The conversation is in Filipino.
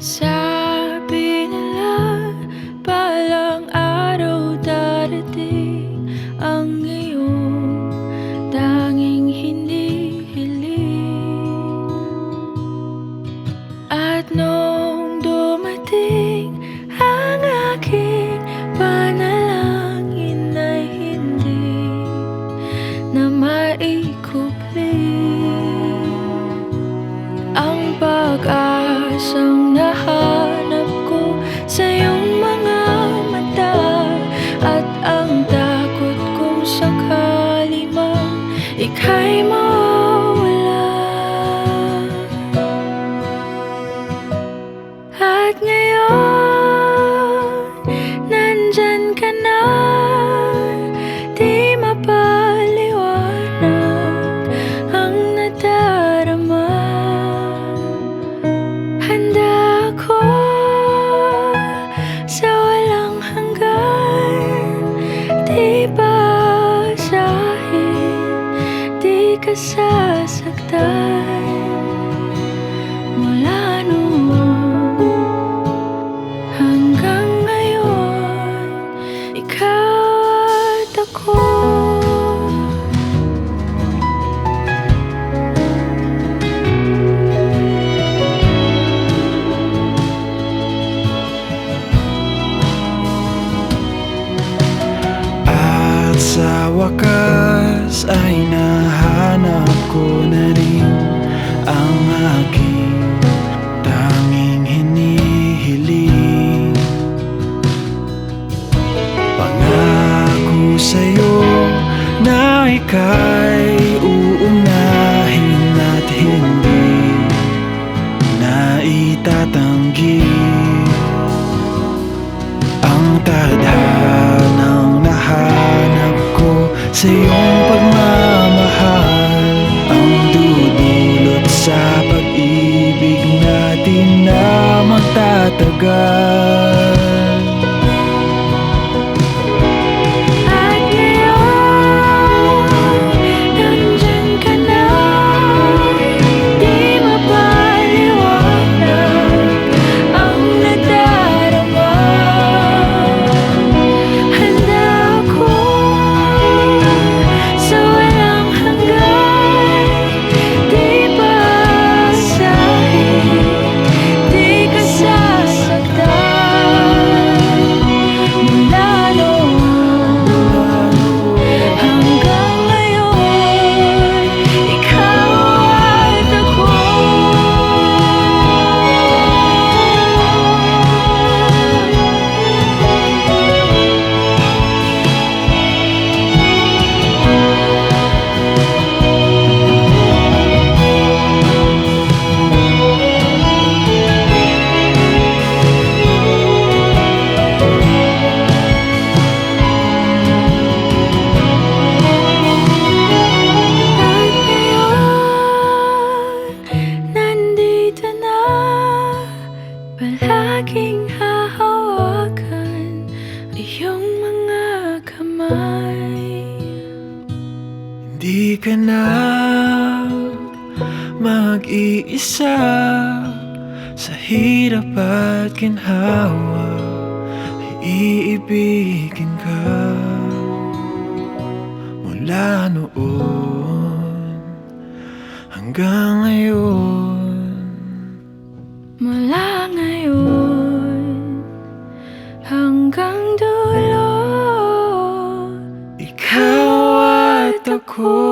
Sabi nila balang araw darating ang iyong tanging hinihiling. At nung dumating ang aking panalangin ay hindi na maikupli ang pag-asang nahanap ko sa iyong mga mata, at ang takot kong sakali mang ika'y mawala. At ngayon, nandyan ka na, di mapaliwanag ang nadarama. Handa ako sa walang hanggan, di basahin, di ka sasaktan. Mula noon hanggang ngayon, ikaw at ako. Sa wakas ay nahanap ko na rin ang aking tanging hinihiling. Pangako sa'yo na ika'y uunahin at hindi na itatanggi ang tadhanang nahanap sa iyong pagmamahal, ang dudulot sa pag-ibig natin na magtatagal. Palaging hahawakan iyong mga kamay. Hindi ka na mag-iisa sa hirap at ginhawa, iibigin ka mula noon hanggang ngayon. Mula ngayon hanggang dulo, ikaw at ako.